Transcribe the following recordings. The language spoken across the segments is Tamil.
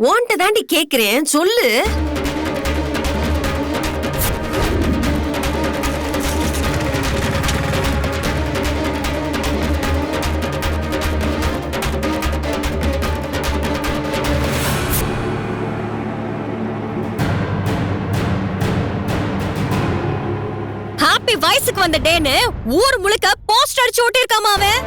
உன்கிட்ட தாண்டி கேக்குறேன், சொல்லு. ஹாப்பி வயசுக்கு வந்த டேன்னு ஊர் முழுக்க போஸ்டர் அடிச்சு ஓட்டிருக்காமா அவன்.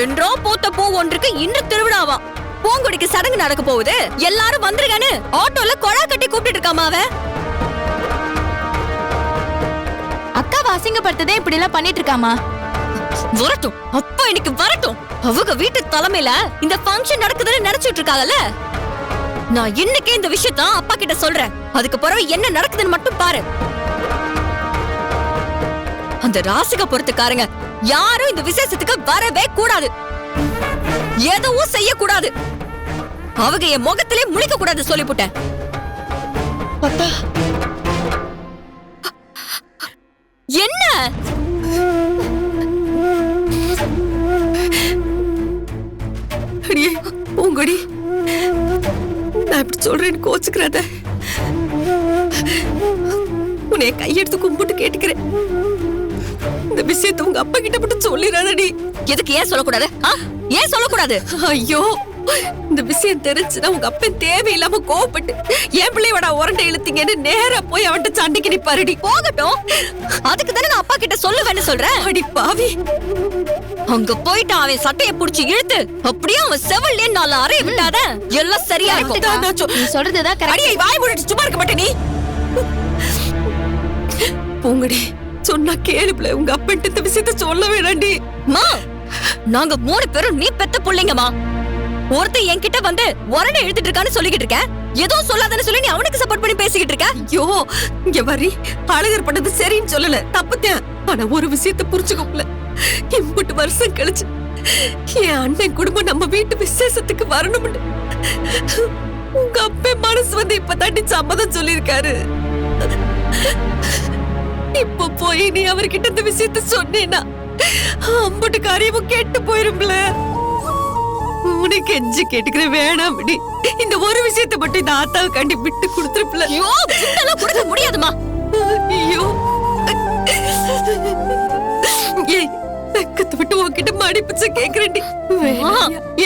என்றோ போத்த பூ ஒன்றுக்கு இன்று திருவிழாவா. பூங்குடிக்கு சடங்கு நடக்க போகுது, எல்லாரும் வந்துருங்கன்னு ஆட்டோல கொழா கட்டி கூப்பிட்டு இருக்காமா அவன். அக்காவை அசிங்கப்படுத்ததே இப்படி எல்லாம் பண்ணிட்டு இருக்காமா? வரட்டும், அப்பா இன்னைக்கு வரட்டும். அவங்க வீட்டு தலைமையில இந்த ஃபங்க்ஷன் நடக்குதுன்னு நினைச்சிட்டு இருக்காங்கல்ல. நான் இன்னைக்கே இந்த விஷயத்த அப்பா கிட்ட சொல்றேன். அதுக்கு பிறகு என்ன நடக்குதுன்னு மட்டும் பாரு. அந்த ராசிக பொறுத்துக்காரங்க யாரும் இந்த விசேஷத்துக்கு வரவே கூடாது, எதுவும் செய்யக்கூடாது. அவங்க என் முகத்திலே முழிக்க கூடாது சொல்லிவிட்டேன். என்ன அடியே பூங்கொடி, நான் இப்படி சொல்றேன்னு கோச்சுக்கிறாத. உன்னைய கையெடுத்து கும்பிட்டு கேட்டுக்கிறேன், இந்த விஷயத்தை உங்க அப்பா கிட்ட மட்டும் சொல்லிடாதடி. எதுக்கு ஏன் சொல்லக்கூடாது? ஏன் சொல்லக்கூடாது? ஐயோ, இந்த விஷயம் தெரிஞ்சுன்னா உங்க அப்பா தேவையில்லாம கோவப்பட்டு என் பிள்ளையோட உரண்டை இழுத்தீங்கன்னு நேரா போய் அவன்கிட்ட சண்டைக்கு நிப்பாருடி. போகட்டும், அதுக்கு தானே நான் அப்பா கிட்ட சொல்லுவேன்னு சொல்றேன். அடி பாவி, அங்க போயிட்டு அவன் சட்டையை புடிச்சு இழுத்து அப்படியே அவன் செவல்லே நாலு அறைய விட்டாத எல்லாம் சரியா இருக்கும். நீ சொல்றதுதான் கரெக்ட். அடியே வாய் மூடிட்டு சும்மா இருக்க மாட்டே நீ. பூங்கடி, சொன்னா கேளுப்ல, உங்க அப்பன்ட்ட இந்த விஷயத்த சொல்ல வேண்டாண்டி. மா, நாங்க 3 பேரும் நீ பெத்த புள்ளைங்கம்மா. ஒருத்தன் என்கிட்ட வந்து உரண்டை எழுதிட்டு இருக்கான்னு சொல்லிக்கிட்டு இருக்க, எதுவும் சொல்லாதன்னு சொல்லி நீ அவனுக்கு சப்போர்ட் பண்ணி பேசிக்கிட்டு இருக்க. ஐயோ, இங்க வரி, அழகர் பண்ணது சரின்னு சொல்லல, தப்புத்தேன். ஆனா ஒரு விஷயத்த புரிச்சுக்கோங்கள, இம்புட்டு வருஷம் கழிச்சு என் அண்ணன் குடும்பம் நம்ம வீட்டு விசேஷத்துக்கு வரணும்னு உங்க அப்பா மனசு வந்து இப்ப தாண்டி சம்மதம் சொல்லிருக்காரு. இப்ப போய் நீ அவர்கிட்ட இந்த விஷயத்த சொன்னேன்னா அம்புட்டு காரியமும் கேட்டு போயிரும்ல. உனக்கு எஞ்சி கேட்டுக்கிற வேணாம், இந்த ஒரு விஷயத்த மட்டும் இந்த ஆத்தாவை கண்டி விட்டு கொடுத்துருப்பல. ஐயோ, இதெல்லாம் கொடுக்க முடியாதுமா. ஐயோ, ஏய், கத்து விட்டு உன்கிட்ட மடிப்பிச்ச கேக்குறேன்டி.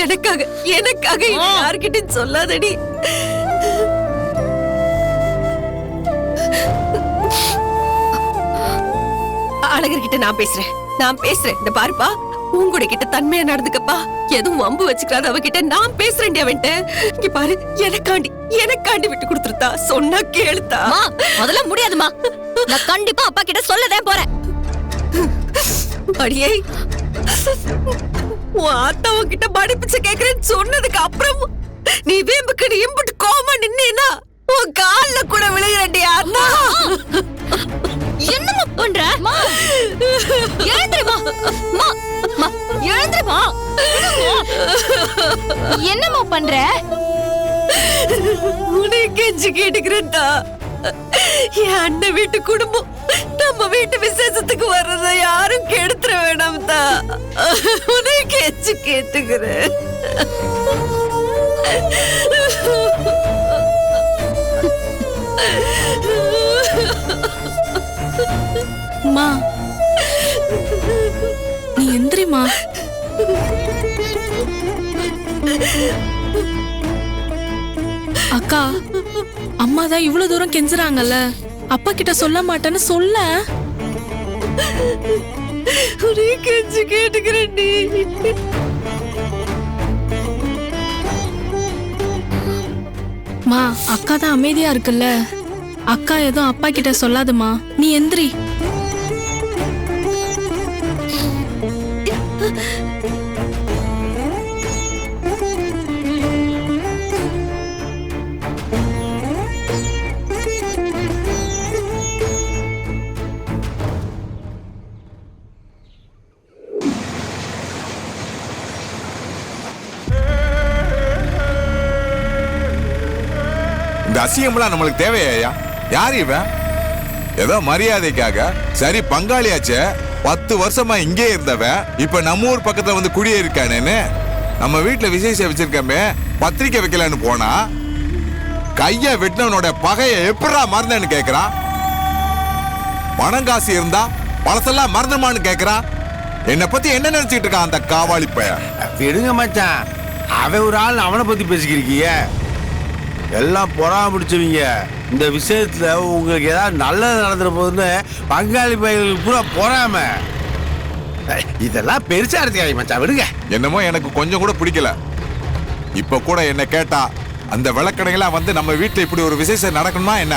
எனக்காக எனக்காக யார்கிட்டயும் சொல்லாதடி. அழகர்கிட்ட நான் பேசுறேன். இந்த பாருப்பா, உங்கூட கிட்ட தன்மையா நடந்துக்கப்பா, எதுவும் வம்பு வச்சுக்காத. அவகிட்ட நான் பேசுறேன். அவன்ட்ட இங்க பாரு, எனக்காண்டி விட்டு கொடுத்துருத்தா, சொன்னா கேளுத்தா. அதெல்லாம் முடியாதுமா, நான் கண்டிப்பா அப்பா கிட்ட சொல்லதான் போறேன். அடியே, உன் ஆத்தா உன்கிட்ட மடிப்பிச்ச கேக்குறேன்னு சொன்னதுக்கு அப்புறம் நீ வேம்புக்கு நீ இம்புட்டு கோமா நின்னேனா உன் கால்ல கூட விழுகிறேன்டி ஆத்தா. என்னமா பண்ற? எழுந்திருமா, எழுந்திருமா. என்னமா பண்ற? உன்னை கெஞ்சி கேட்டுக்கிறேன்டா, என் அண்ணன் வீட்டு குடும்பம் நம்ம வீட்டு விசேஷத்துக்கு வர்றத யாரும் கெடுத்துற வேணாம் தான். உன்னை கெஞ்சி கேட்டுக்கிறேன். மா, நீ எந்திரிமா. அக்கா, அம்மா தான் இவ்வளவு தூரம் கெஞ்சுறாங்கல்ல, அப்பா கிட்ட சொல்ல மாட்டேன்னு சொல்ல. கெஞ்சி கேட்டுக்கிறேன். மா, அக்கா தான் அமைதியா இருக்குல்ல, அக்கா எதுவும் அப்பா கிட்ட சொல்லாதுமா, நீ எந்திரி. இந்த அசிங்கம்லாம் நம்மளுக்கு தேவையா? யார் இவன்? ஏதோ மரியாதைக்காக சரி பங்காளியாச்சே, 10 வருஷமா இங்கே இருந்தவன் இப்ப நம்ம ஊர் பக்கத்துல வந்து குடியேறிருக்கானேன்னு நம்ம வீட்டுல விசேஷம் வச்சிருக்கமே, பத்திரிக்கை வைக்கலன்னு போனா கைய வெட்டினவனோட பகைய எப்படா மறந்தேன்னு கேக்குறான். பணம் காசு இருந்தா பழசெல்லாம் மறந்துமான்னு கேக்குறான். என்னை பத்தி என்ன நினைச்சிட்டு இருக்கான் அந்த காவாளி பையன்? விடுங்க மச்சான், அவன் ஒரு ஆள் அவனை பத்தி பேசிக்கிறீங்க. எல்லாம் பொறாம பிடிச்சவங்க. இந்த விஷயத்துல உங்களுக்கு ஏதாவது நல்லது நடந்துற போதுன்னு பங்காளி பையர்களுக்கு பூரா பொறாம. இதெல்லாம் பெருசா எடுத்துக்காதீங்க மச்சான், விடுங்க. என்னமோ எனக்கு கொஞ்சம் கூட பிடிக்கல. இப்ப கூட என்ன கேட்டா அந்த விளக்கடையெல்லாம் வந்து நம்ம வீட்டுல இப்படி ஒரு விசேஷம் நடக்கணுமா என்ன?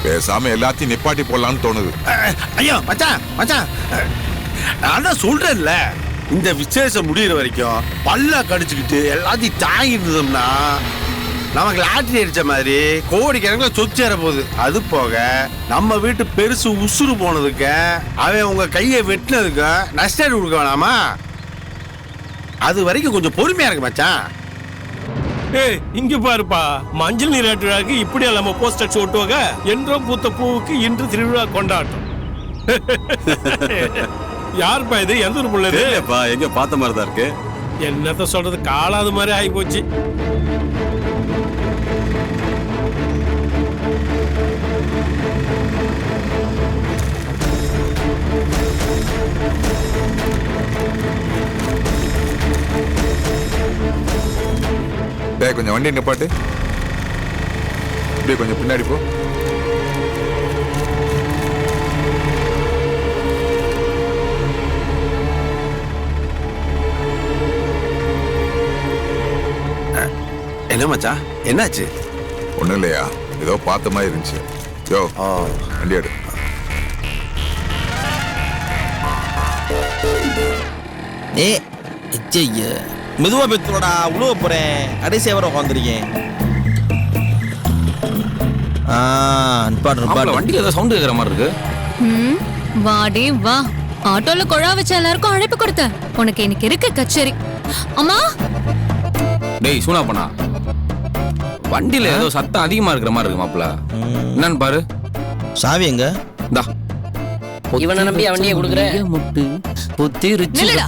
பேசாம எல்லாத்தையும் நிப்பாட்டி போடலாம்னு தோணுது. ஐயோ மச்சான் மச்சான், நான் தான் சொல்றேன்ல, இந்த விசேஷம் முடிகிற வரைக்கும் பல்ல கடிச்சுக்கிட்டு எல்லாத்தையும் தாங்கிட்டு இருந்தோம்னா நமக்கு லாட்டரி அடிச்ச மாதிரி கோடிக்கணக்கில் சொத்து ஏற போகுது. அது போக நம்ம வீட்டு பெருசு உசுறு போனதுக்கு அவன் உங்க கையை வெட்டினதுக்கு நஷ்டம் கொடுக்க வேணாமா? அது வரைக்கும் கொஞ்சம் பொறுமையா இருக்கு மச்சான். ஏய் இங்க பாருப்பா, மஞ்சள் நீராட்டு விழாக்கு இப்படி நம்ம போஸ்டர் ஓட்டுவாங்க. என்றோ பூத்த பூவுக்கு இன்று திருவிழா கொண்டாட்டம். யாருப்பா இது? எந்த ஒரு புள்ள இது? எங்க பார்த்த மாதிரி தான் இருக்கு. என்னத்த சொல்றது, காலாது மாதிரி ஆகி போச்சு. கொஞ்சம் வண்டி நிப்பாட்டு, இப்படியே கொஞ்சம் பின்னாடி போ. என்ன மச்சான், என்னாச்சு? ஒண்ணும் இல்லையா, ஏதோ பார்த்த மாதிரி இருந்துச்சு. யோ வண்டி எடு. மெதுவா பெத்துடா, உழுவ போறேன். கடைசியா வர உட்காந்துருக்கேன். வண்டியில ஏதோ சவுண்ட் கேட்கற மாதிரி இருக்கு. வாடே வா, ஆட்டோல குழா வச்ச எல்லாருக்கும் அழைப்பு கொடுத்த. உனக்கு இன்னைக்கு இருக்கு கச்சேரி. அம்மா டேய் சூனா பண்ணா, வண்டியில ஏதோ சத்தம் அதிகமா இருக்கிற மாதிரி இருக்கு மாப்பிள்ள. என்னன்னு பாரு. சாவி எங்க? இந்தா. இவனை நம்பி வண்டியை கொடுக்குற முட்டு புத்தி ருச்சி. நில்லுடா.